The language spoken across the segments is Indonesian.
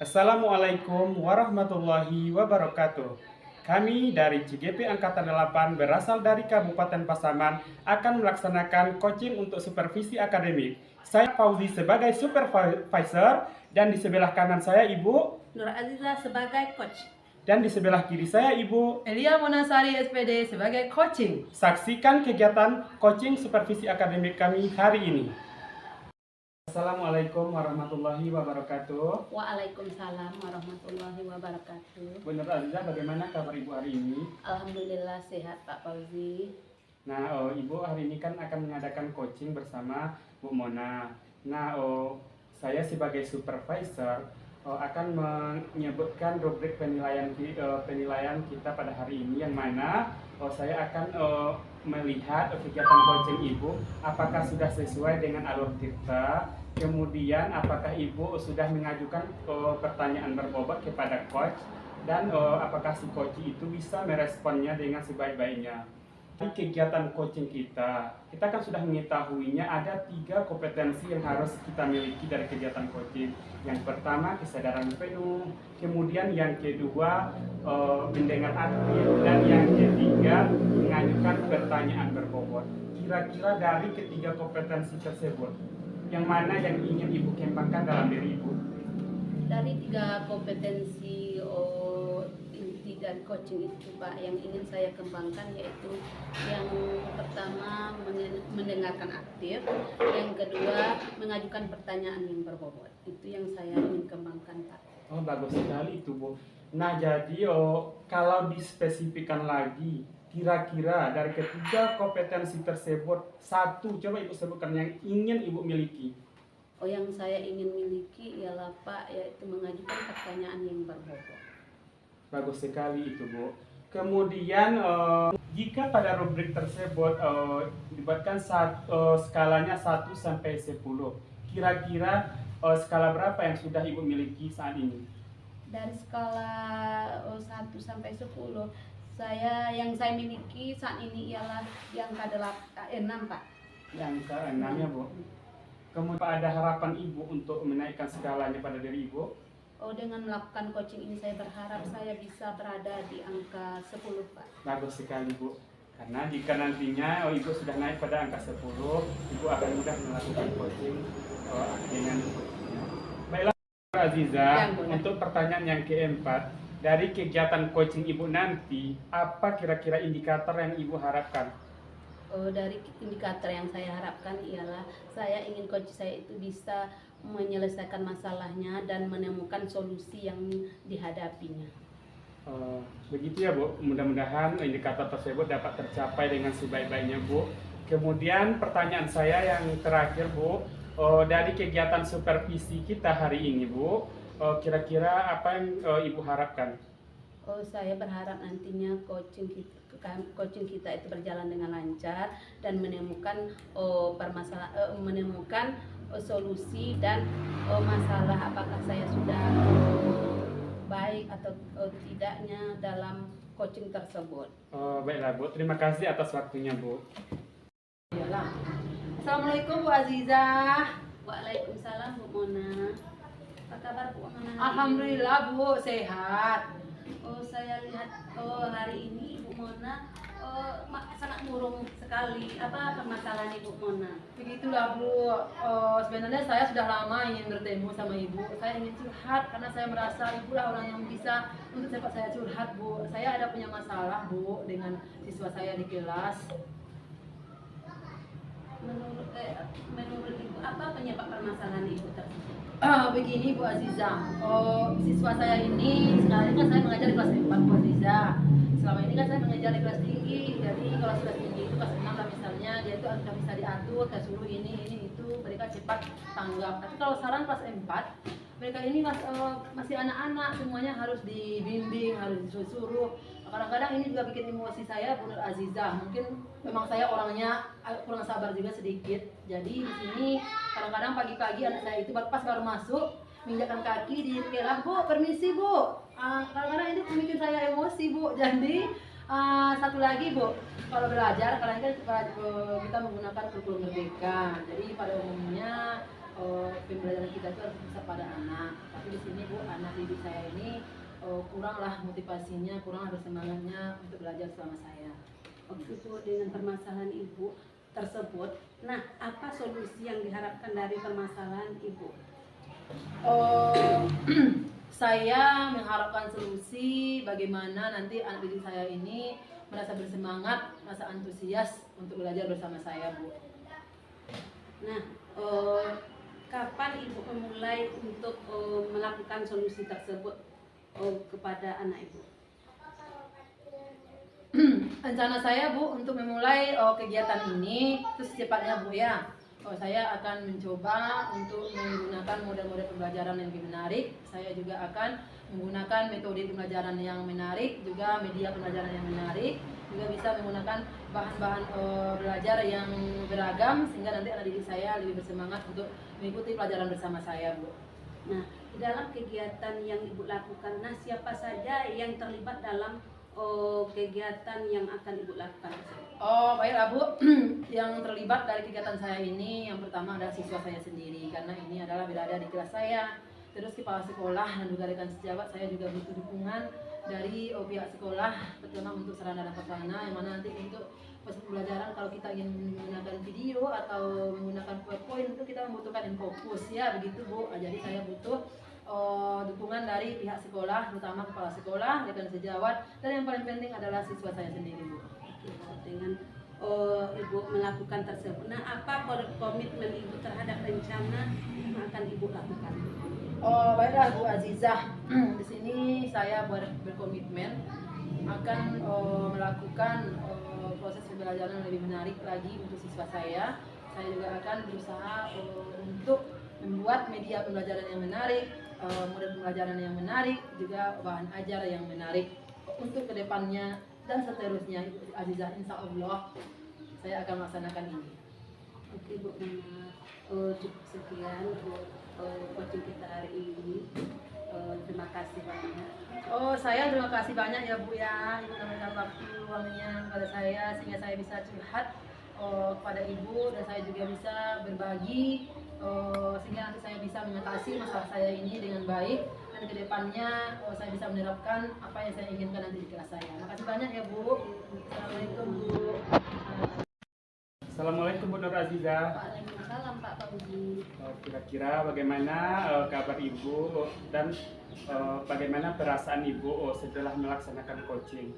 Assalamualaikum warahmatullahi wabarakatuh. Kami dari CGP Angkatan 8 berasal dari Kabupaten Pasaman akan melaksanakan coaching untuk supervisi akademik. Saya Fauzi sebagai supervisor dan di sebelah kanan saya Ibu Nur Aziza sebagai coach. dan di sebelah kiri saya Ibu Elia Monasari SPD sebagai coaching. Saksikan kegiatan coaching supervisi akademik kami hari ini. Assalamualaikum warahmatullahi wabarakatuh. Waalaikumsalam warahmatullahi wabarakatuh. Bu Nur Aziza, bagaimana kabar Ibu hari ini? Alhamdulillah sehat Pak Fauzi. Nah, Ibu hari ini kan akan mengadakan coaching bersama Bu Mona. Nah, saya sebagai supervisor akan menyebutkan rubrik penilaian kita pada hari ini, yang mana saya akan melihat kegiatan coaching Ibu apakah sudah sesuai dengan alur kita. Kemudian apakah Ibu sudah mengajukan pertanyaan berbobot kepada coach, dan apakah si coach itu bisa meresponnya dengan sebaik-baiknya. Di kegiatan coaching kita kan sudah mengetahuinya ada 3 kompetensi yang harus kita miliki dari kegiatan coaching. Yang pertama, kesadaran penuh, kemudian yang kedua mendengar aktif, dan yang ketiga mengajukan pertanyaan berbobot. Kira-kira dari ketiga kompetensi tersebut, yang mana yang ingin Ibu kembangkan dalam diri Ibu? Dari 3 kompetensi inti dan coaching itu Pak, yang ingin saya kembangkan yaitu yang pertama mendengarkan aktif, yang kedua mengajukan pertanyaan yang berbobot. Itu yang saya ingin kembangkan Pak. Oh, bagus sekali itu Bu. Nah, jadi kalau dispesifikkan lagi, kira-kira dari ketiga kompetensi tersebut, satu coba Ibu sebutkan yang ingin Ibu miliki. Yang saya ingin miliki ialah Pak, yaitu mengajukan pertanyaan yang berbobot. Bagus sekali itu Bu. Kemudian jika pada rubrik tersebut dibuatkan skalanya 1 sampai 10, kira-kira skala berapa yang sudah Ibu miliki saat ini? Dari skala 1 sampai 10, yang saya miliki saat ini ialah yang ke-6 Pak. Yang ke-6 ya Bu. Kemudian ada harapan Ibu untuk menaikkan skalanya pada diri Ibu? Dengan melakukan coaching ini saya berharap saya bisa berada di angka 10 Pak. Bagus sekali Bu. Karena jika nantinya Ibu sudah naik pada angka 10, Ibu akan mudah melakukan coaching dengan baiklah Bu Aziza, untuk pertanyaan yang keempat, dari kegiatan coaching Ibu nanti, apa kira-kira indikator yang Ibu harapkan? Dari indikator yang saya harapkan ialah saya ingin coach saya itu bisa menyelesaikan masalahnya dan menemukan solusi yang dihadapinya. Begitu ya Bu, mudah-mudahan indikator tersebut dapat tercapai dengan sebaik-baiknya Bu. Kemudian pertanyaan saya yang terakhir Bu, dari kegiatan supervisi kita hari ini Bu, kira-kira apa yang Ibu harapkan? Saya berharap nantinya coaching kita itu berjalan dengan lancar dan menemukan solusi dan masalah apakah saya sudah baik atau tidaknya dalam coaching tersebut. Baiklah Bu, terima kasih atas waktunya Bu. Iyalah. Assalamualaikum Bu Aziza. Waalaikumsalam Bu Mona. Apa kabar Bu Mona? Alhamdulillah Bu, sehat. Saya lihat hari ini Ibu Mona sangat murung sekali. Apa permasalahan Ibu Mona? Begitulah Bu, sebenarnya saya sudah lama ingin bertemu sama Ibu. Saya ingin curhat karena saya merasa Ibu lah orang yang bisa untuk cepat saya curhat Bu. Saya ada punya masalah Bu dengan siswa saya di kelas. Menurut Ibu, apa penyebab permasalahan Ibu tersebut? Begini Bu Aziza, siswa saya ini sekarang kan saya mengajar di kelas 4 Bu Aziza. Selama ini kan saya mengajar di kelas tinggi, jadi kalau sudah tinggi itu kelas 6 lah misalnya, dia itu sudah bisa diatur, kayak suruh ini itu, mereka cepat tanggap. Tapi kalau sekarang kelas 4, mereka ini masih anak-anak, semuanya harus dibimbing, harus disuruh. Kadang-kadang ini juga bikin emosi saya Bu Aziza. Mungkin memang saya orangnya kurang sabar juga sedikit. Jadi di sini kadang-kadang pagi-pagi anak saya itu pas baru masuk menginjakkan kaki di kelas, Bu, permisi Bu. Kadang-kadang ini bikin saya emosi Bu. Jadi satu lagi Bu, kalau belajar kadang-kadang kita menggunakan kurikulum merdeka. Jadi pada umumnya pembelajaran kita itu harus bisa pada anak. Tapi di sini Bu, anak didik saya ini kuranglah motivasinya, kurang ada semangatnya untuk belajar selama saya. Oke Bu, dengan permasalahan Ibu tersebut, nah apa solusi yang diharapkan dari permasalahan Ibu? Saya mengharapkan solusi bagaimana nanti anak didik saya ini merasa bersemangat, merasa antusias untuk belajar bersama saya, Bu. Nah, kapan Ibu memulai untuk melakukan solusi tersebut kepada anak Ibu? Rencana saya Bu untuk memulai kegiatan ini itu secepatnya Bu ya. Saya akan mencoba untuk menggunakan model-model pembelajaran yang lebih menarik. Saya juga akan menggunakan metode pembelajaran yang menarik, juga media pembelajaran yang menarik, juga bisa menggunakan bahan-bahan belajar yang beragam sehingga nanti anak didik saya lebih bersemangat untuk mengikuti pelajaran bersama saya, Bu. Nah, dalam kegiatan yang Ibu lakukan, nah siapa saja yang terlibat dalam kegiatan yang akan Ibu lakukan? Baiklah Bu, yang terlibat dari kegiatan saya ini yang pertama adalah siswa saya sendiri karena ini adalah berada di kelas saya. Terus kepala sekolah dan juga rekan sejawat saya juga butuh dukungan dari pihak sekolah, terutama untuk sarana dan prasarana yang mana nanti untuk proses pembelajaran kalau kita ingin menggunakan video atau menggunakan PowerPoint itu kita membutuhkan infocus ya begitu Bu. Jadi saya butuh dukungan dari pihak sekolah, terutama kepala sekolah, rekan sejawat, dan yang paling penting adalah siswa saya sendiri, Bu. Dengan Ibu melakukan tersebut, nah apa komitmen Ibu terhadap rencana yang akan Ibu lakukan? Baiklah Bu Azizah, di sini saya berkomitmen akan melakukan proses pembelajaran lebih menarik lagi untuk siswa saya. Saya juga akan berusaha untuk membuat media pembelajaran yang menarik, model pembelajaran yang menarik, juga bahan ajar yang menarik untuk kedepannya dan seterusnya. Ibu Azizah, insya Allah saya akan melaksanakan ini. Oke Bu, cukup sekian untuk coaching kita hari ini. Terima kasih banyak. Saya terima kasih banyak ya Bu ya, Ibu memberikan waktu luangnya kepada saya sehingga saya bisa curhat kepada Ibu dan saya juga bisa berbagi sehingga nanti saya bisa mengatasi masalah saya ini dengan baik dan kedepannya saya bisa menerapkan apa yang saya inginkan nanti di kelas saya. Terima kasih banyak ya Bu. Assalamualaikum Bu. Assalamualaikum Bu Nur Azizah. Waalaikumsalam Pak Fauzi. Kira-kira bagaimana kabar Ibu dan bagaimana perasaan Ibu setelah melaksanakan coaching?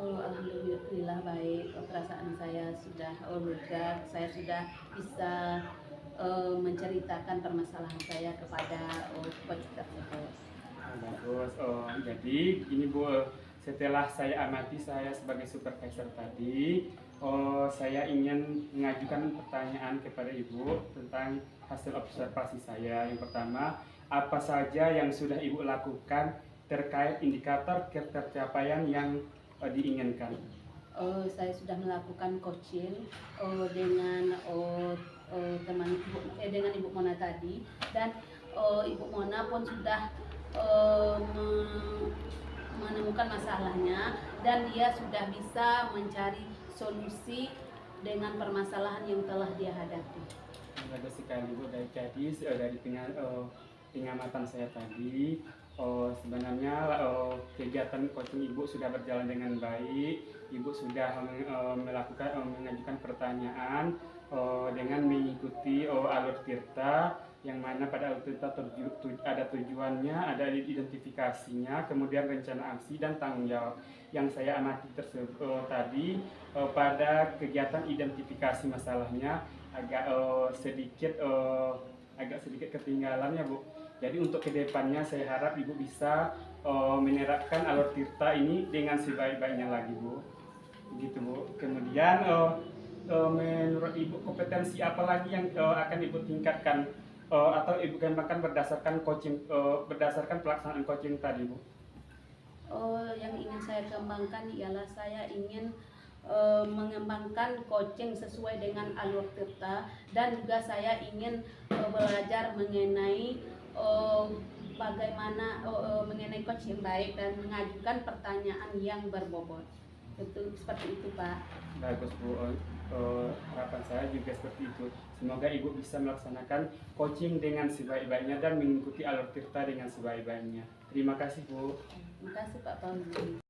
Alhamdulillah baik. Perasaan saya sudah lega. Saya sudah bisa menceritakan permasalahan saya kepada coach tersebut. Bagus. Jadi ini Bu, setelah saya amati saya sebagai supervisor tadi, saya ingin mengajukan pertanyaan kepada Ibu tentang hasil observasi saya. Yang pertama, apa saja yang sudah Ibu lakukan terkait indikator tercapaian yang diinginkan? Saya sudah melakukan coaching dengan teman dengan Ibu Mona tadi, dan Ibu Mona pun sudah menemukan masalahnya dan dia sudah bisa mencari solusi dengan permasalahan yang telah dia hadapi. Bagus sekali Bu. Dari pengamatan saya tadi, sebenarnya kegiatan coaching Ibu sudah berjalan dengan baik. Ibu sudah mengajukan pertanyaan dengan mengikuti alur tirta, yang mana pada alur tirta ada tujuannya, ada identifikasinya, kemudian rencana aksi dan tanggung jawab. Yang saya amati tersebut tadi pada kegiatan identifikasi masalahnya agak sedikit ketinggalan ya Bu. Jadi untuk kedepannya saya harap Ibu bisa menerapkan alur tirta ini dengan sebaik-baiknya lagi Bu. Begitu Bu. Kemudian menurut Ibu kompetensi apa lagi yang akan Ibu tingkatkan atau Ibu kembangkan berdasarkan berdasarkan pelaksanaan coaching tadi Bu? Yang ingin saya kembangkan ialah saya ingin mengembangkan coaching sesuai dengan alur tirta, dan juga saya ingin belajar mengenai bagaimana mengenai coach yang baik dan mengajukan pertanyaan yang berbobot. Betul seperti itu Pak. Bagus Bu. Harapan saya juga seperti itu. Semoga Ibu bisa melaksanakan coaching dengan sebaik-baiknya dan mengikuti alur tirta dengan sebaik-baiknya. Terima kasih Bu. Terima kasih Pak Pauli.